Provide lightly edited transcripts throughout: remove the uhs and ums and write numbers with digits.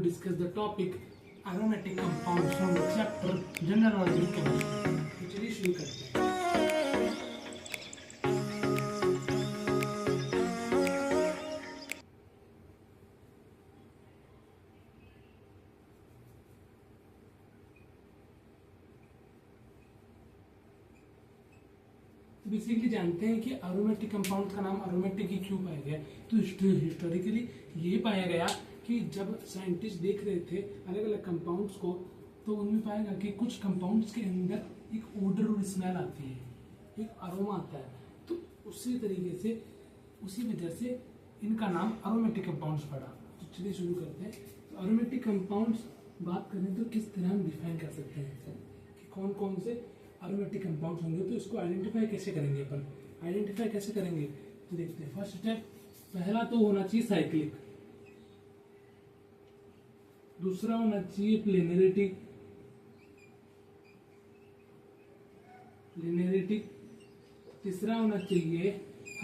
discuss the topic aromatic compounds from the chapter General Organic Chemistry. तो चलिए शुरू करते हैं। बेसिकली जानते हैं कि एरोमेटिक कंपाउंड का नाम एरोमेटिक ही क्यों पाया गया। तो हिस्टोरिकली ये पाया गया कि जब साइंटिस्ट देख रहे थे अलग अलग कंपाउंड्स को, तो उनमें पाया गया कि कुछ कंपाउंड्स के अंदर एक ओडर और स्मेल आती है, एक अरोमा आता है। तो उसी तरीके से उसी वजह से इनका नाम एरोमेटिक कंपाउंड्स पड़ा। तो चलिए शुरू करते हैं। तो एरोमेटिक कंपाउंड्स बात करें तो किस तरह हम डिफाइन कर सकते हैं कि कौन कौन से एरोमेटिक कंपाउंड्स होंगे। तो इसको आइडेंटिफाई कैसे करेंगे अपन, आइडेंटिफाई कैसे करेंगे तो देखते हैं। फर्स्ट स्टेप, पहला तो होना चाहिए साइक्लिक, दूसरा होना चाहिए प्लेनरिटी, तीसरा होना चाहिए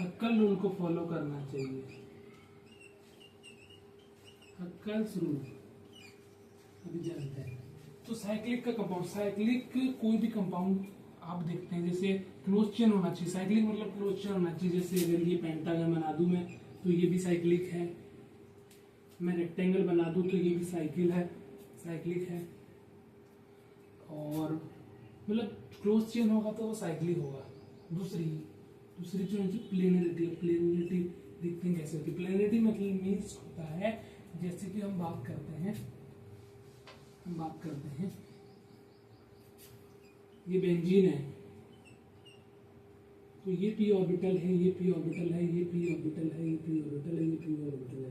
हक्कल रूल को फॉलो करना चाहिए, हक्कल्स रूल। अभी जानते हैं। तो साइक्लिक का कंपाउंड, साइक्लिक कोई भी कंपाउंड आप देखते हैं जैसे क्लोज चेन होना चाहिए। साइक्लिक मतलब क्लोज चेन होना चाहिए। जैसे अगर ये पेंटागन बना दूं मैं तो ये भी साइक्लिक है, मैं रेक्टेंगल बना दूं तो ये भी साइक्लिक है। और मतलब क्लोज चेन होगा तो वो साइक्लिक होगा। दूसरी जो है प्लेनरिटी देखते हैं कैसे होती है। प्लेनरिटी मतलब मीन्स होता है जैसे कि हम बात करते हैं ये बेंजीन है, तो ये p ऑर्बिटल है, ये p ऑर्बिटल है, ये p ऑर्बिटल है, ये p ऑर्बिटल है, ये p ऑर्बिटल है।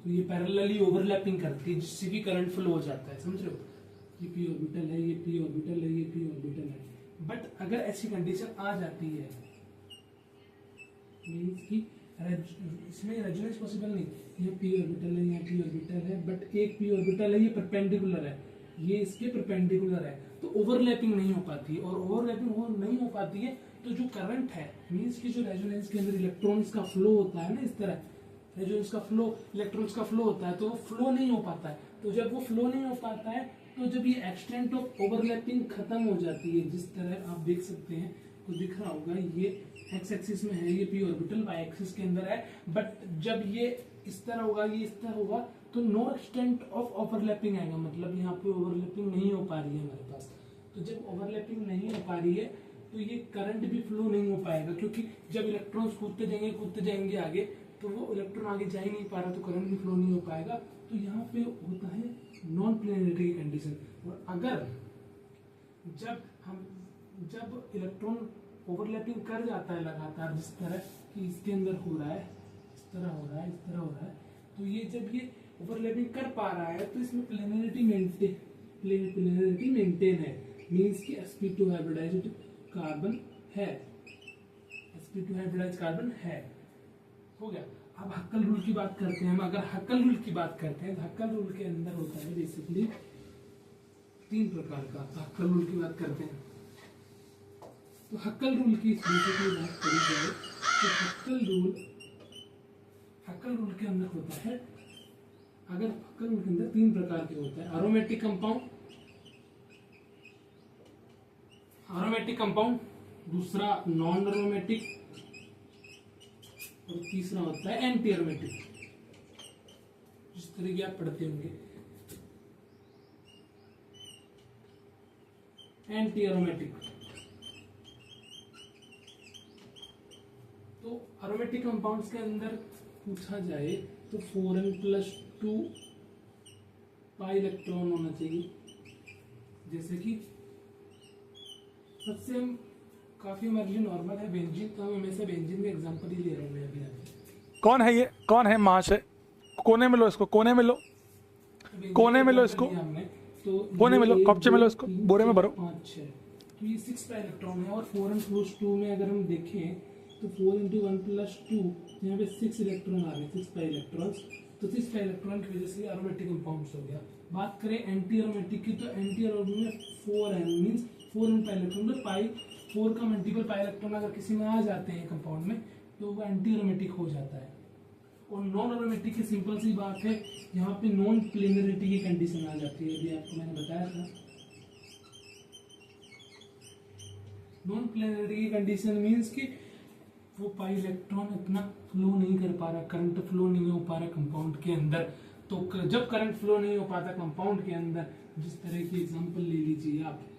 तो ये पैरेलली ओवरलैपिंग करती है जिससे कि करंट फ्लो हो जाता है। समझ रहे हो? ये p ऑर्बिटल है, ये p ऑर्बिटल है, ये p ऑर्बिटल है। बट अगर ऐसी कंडीशन आ जाती है मीन्स कि इसमें रेजोनेंस पॉसिबल नहीं, ये p ऑर्बिटल है, यहाँ p ऑर्बिटल है, बट एक p ऑर्बिटल है ये परपेंडिकुलर है, ये इसके परपेंडिकुलर है, तो ओवरलैपिंग नहीं हो पाती। और ओवरलैपिंग नहीं हो पाती है तो जो करंट है मींस कि जो रेजोनेंस के अंदर इलेक्ट्रॉन्स का फ्लो होता है ना, इस तरह रेजोनेंस का फ्लो, इलेक्ट्रॉन्स का फ्लो होता है, तो वो फ्लो नहीं हो पाता है। तो जब वो फ्लो नहीं हो पाता है तो जब ये एक्सटेंट ऑफ ओवरलैपिंग खत्म हो जाती है, जिस तरह आप देख सकते हैं तो दिख रहा होगा ये एक्स एक्सिस में है, ये p ऑर्बिटल y एक्सिस के अंदर है। बट जब ये इस तरह होगा, ये इस तरह होगा, तो नो एक्सटेंट ऑफ ओवरलैपिंग आएगा, मतलब यहाँ पे ओवरलैपिंग नहीं हो पा रही है हमारे पास। तो जब ओवरलैपिंग नहीं हो पा रही है तो ये करंट भी फ्लो नहीं हो पाएगा, क्योंकि जब इलेक्ट्रॉन्स कूदते जाएंगे आगे, तो वो इलेक्ट्रॉन आगे जा ही नहीं पा रहा, तो करंट भी फ्लो नहीं हो पाएगा। तो यहाँ पे होता है नॉन प्लेनरिटी की कंडीशन। और अगर जब इलेक्ट्रॉन ओवरलैपिंग कर जाता है लगातार, जिस तरह कि इसके अंदर हो रहा है, इस तरह हो रहा है, तो ये जब ये ओवरलैपिंग कर पा रहा है तो इसमें प्लेनरिटी मेंटेन है। मींस कि sp2 हाइब्रिडाइज्ड कार्बन है, हो गया। अब हक्कल रूल की बात करते हैं हम। अगर हक्कल रूल की बात करते हैं तो हक्कल रूल के अंदर होता है बेसिकली 3 प्रकार का। हक्कल रूल की बात करते हैं तो हक्कल रूल की बेसिकली बात करी जाए तो हक्कल रूल के अंदर होता है, अगर हक्कल रूल के अंदर 3 प्रकार के होते हैं। एरोमेटिक कंपाउंड, दूसरा नॉन एरोमेटिक, और तीसरा होता है एंटी एरोमेटिक, जिस तरह की आप पढ़ते होंगे। एंटी एरोमेटिक, तो एरोमेटिक कंपाउंड्स के अंदर पूछा जाए तो 4n+2 पाई इलेक्ट्रॉन होना चाहिए। जैसे कि सबसे हम काफी हमारे लिए नॉर्मल है बेंजीन, तो हम हमेशा बेंजीन का एग्जांपल ही ले रहे हैं अभी। कौन है ये? कौन है महाशय? कोने में लो इसको, कोने में लो, कोने में लो इसको, तो कोने में लो, कपचे में लो इसको, बोरे में भरो। 5 6, तो ये 6 पाई इलेक्ट्रॉन है। और 4n+2 में अगर हम देखें तो 4 × 1+2, यहाँ पे 6 इलेक्ट्रॉन आ रहे हैं, 6 पाई इलेक्ट्रॉन्स। तो 6 पाई इलेक्ट्रॉन की वजह से एरोमेटिक कंपाउंड्स हो गया। बात करें एंटी एरोमेटिक की, तो एंटी एरोमेटिक में 4n means 4n pi electron, तो पाई 4 का मल्टीपल पाई इलेक्ट्रॉन अगर किसी में आ जाते हैं कंपाउंड में तो वो एंटी एरोमेटिक हो जाता है। और नॉन एरोमेटिक की सिंपल सी बात है, यहाँ पे नॉन प्लेनरिटी की कंडीशन आ जाती है। अभी आपको मैंने बताया था नॉन प्लेनरिटी की कंडीशन मीन्स कि वो पाई इलेक्ट्रॉन इतना फ्लो नहीं कर पा रहा, करंट फ्लो नहीं हो पा रहा कंपाउंड के अंदर। तो जब करंट फ्लो नहीं हो पाता कंपाउंड के अंदर, जिस तरह की एग्जांपल ले लीजिए आप,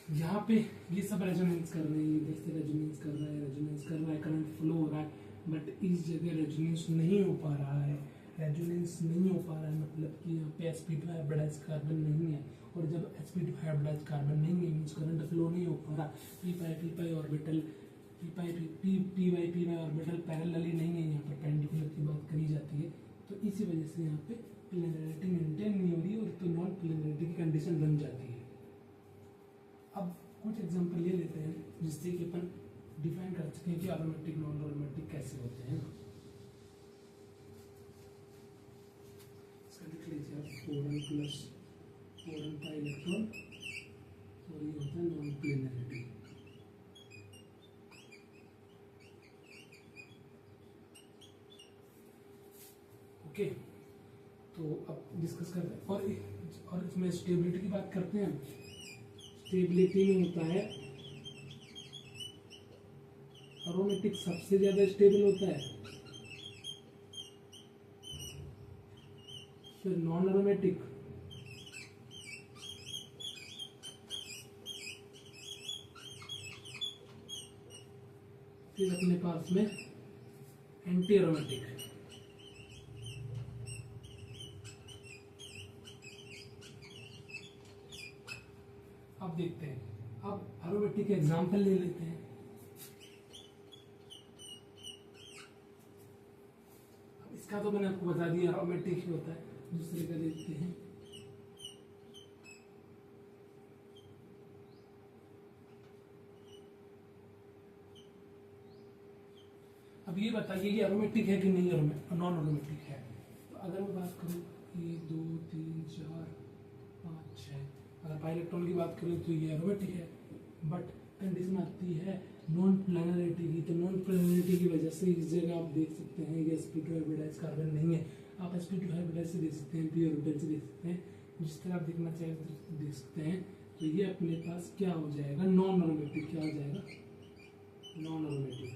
यहाँ पे ये सब रेजोनेंस कर रहे हैं, इधर से रेजोनेंस कर रहा है, रेजोनेंस कर रहा है, करंट फ्लो हो रहा है, बट इस जगह रेजोनेंस नहीं हो पा रहा है। रेजोनेंस नहीं हो पा रहा है मतलब कि यहाँ पे sp2 हाइब्रिडाइज्ड कार्बन नहीं है, और जब sp2 हाइब्रिडाइज्ड कार्बन नहीं है मीन्स करंट फ्लो नहीं हो पा रहा। p पाई ऑर्बिटल p ऑर्बिटल पैरेलली नहीं है, यहाँ पर पेंडिकुलर की बात करी जाती है। तो इसी वजह से यहाँ पे प्लेनरिटी मेंटेन नहीं हो रही और तो नॉन प्लेनरिटी की कंडीशन बन जाती है। अब कुछ एग्जांपल ले लेते हैं जिससे कि अपन डिफाइन कर सकें कि एरोमेटिक नॉन एरोमेटिक कैसे होते हैं। इसका लिख लीजिए आप 4n पाई इलेक्ट्रॉन, और ये होता है नॉन प्लेनरिटी। ओके, तो अब डिस्कस करते हैं और इसमें स्टेबिलिटी की बात करते हैं। स्टेबिलिटी में होता है एरोमेटिक सबसे ज्यादा स्टेबल होता है, फिर नॉन एरोमेटिक, फिर अपने पास में एंटी एरोमेटिक। अब देखते हैं, अब एरोमेटिक एग्जांपल ले लेते हैं। अब इसका तो मैंने आपको बता दिया एरोमेटिक ही होता है, दूसरे का देखते हैं। अब ये बताइए कि एरोमेटिक है कि नहीं, नॉन एरोमेटिक है। तो अगर मैं बात करूं 1 2 3 4 5 6, अगर पाई इलेक्ट्रॉन की बात करें तो ये एरोमेटिक है, बट कंडीशन आती है नॉन प्लेनरिटी की। तो नॉन प्लेनरिटी की वजह से इस जगह आप देख सकते हैं ये sp2 हाइब्रिडाइज्ड कार्बन नहीं है। आप sp2 हाइब्रिडाइज्ड से देख सकते हैं, p ऑर्बिटल से देख सकते हैं, जिस तरह आप देखना चाहें देख सकते हैं। तो ये अपने पास क्या हो जाएगा, नॉन एरोमेटिक। क्या हो जाएगा, नॉन एरोमेटिक।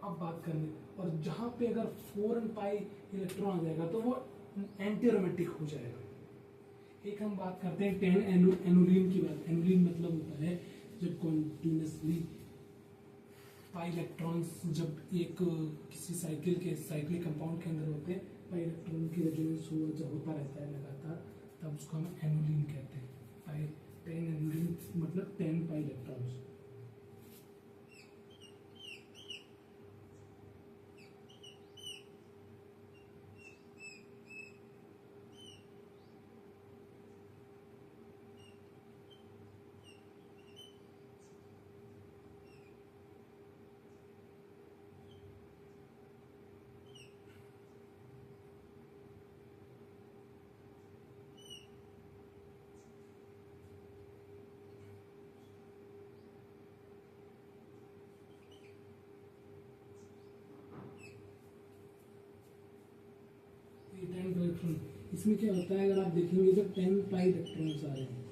अब बात करने, और जहां पे अगर 4n पाई इलेक्ट्रॉन आ जाएगा तो वो एंटी एरोमेटिक हो जाएगा। एक हम बात करते हैं 10 एनुलिन की बात। एनुलिन मतलब होता है जब कॉन्टिन्यूसली पाई इलेक्ट्रॉन्स जब एक किसी साइक्लिक कंपाउंड के अंदर होते हैं, पाई इलेक्ट्रॉन की रेजोनेंस जब होता रहता है लगातार, तब उसको हम एनुलिन कहते हैं। पाई 10 एनुलिन मतलब 10 पाई इलेक्ट्रॉन्स। इसमें क्या होता है, अगर आप देखेंगे तो 10 पाई इलेक्ट्रॉन्स आ रहे हैं,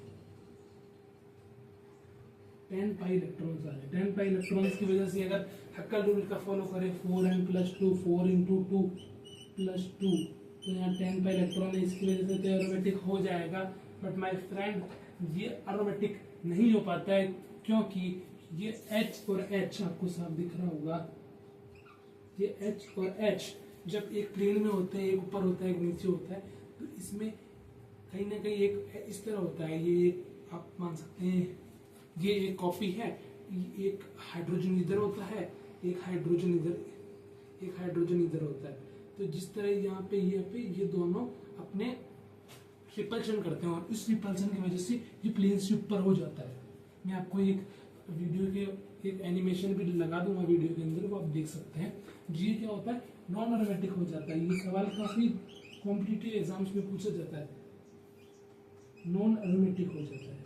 10 पाई इलेक्ट्रॉन्स आ रहे हैं। 10 पाई इलेक्ट्रॉन्स की वजह से अगर हक्कल रूल का फॉलो करें 4n + 2 4 × 2 + 2, तो यहाँ 10 पाई इलेक्ट्रॉन है, इसकी वजह से तो एरोमेटिक हो जाएगा। बट माय फ्रेंड ये एरोमेटिक नहीं हो पाता है, क्योंकि ये H और H आपको साफ दिख रहा होगा, ये H और H जब एक प्लेन में होते हैं, एक ऊपर होता है एक नीचे होता है, तो इसमें कहीं ना कहीं एक इस तरह होता है। ये एक आप मान सकते हैं ये एक कॉपी है, एक हाइड्रोजन इधर होता है, एक हाइड्रोजन इधर होता है। तो जिस तरह यहाँ पे ये दोनों अपने रिपल्शन करते हैं, और इस रिपल्शन की वजह से ये प्लेन से ऊपर हो जाता है। मैं आपको एक वीडियो के एक एनिमेशन भी लगा दूंगा वीडियो के अंदर, वो आप देख सकते हैं। ये क्या होता है, नॉन एरोमेटिक हो जाता है। ये सवाल काफी कॉम्पिटिटिव एग्जाम्स में पूछा जाता है, नॉन एरोमेटिक हो जाता है,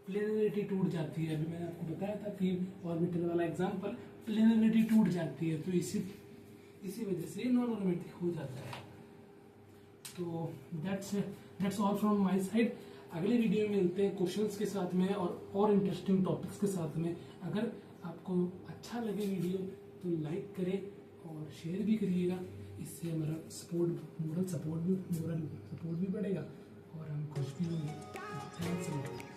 प्लेनरिटी टूट जाती है। अभी मैंने आपको बताया था कि ऑर्बिटल वाला एग्जाम्पल, प्लेनरिटी टूट जाती है, तो इसी वजह से नॉन एरोमेटिक हो जाता है। तो that's all from my side. अगले वीडियो में मिलते हैं क्वेश्चंस के साथ में और इंटरेस्टिंग टॉपिक्स के साथ में। अगर आपको अच्छा लगे वीडियो तो लाइक करें और शेयर भी करिएगा, इससे हमारा मोरल सपोर्ट भी बढ़ेगा और हम खुश भी होंगे। थैंक्स।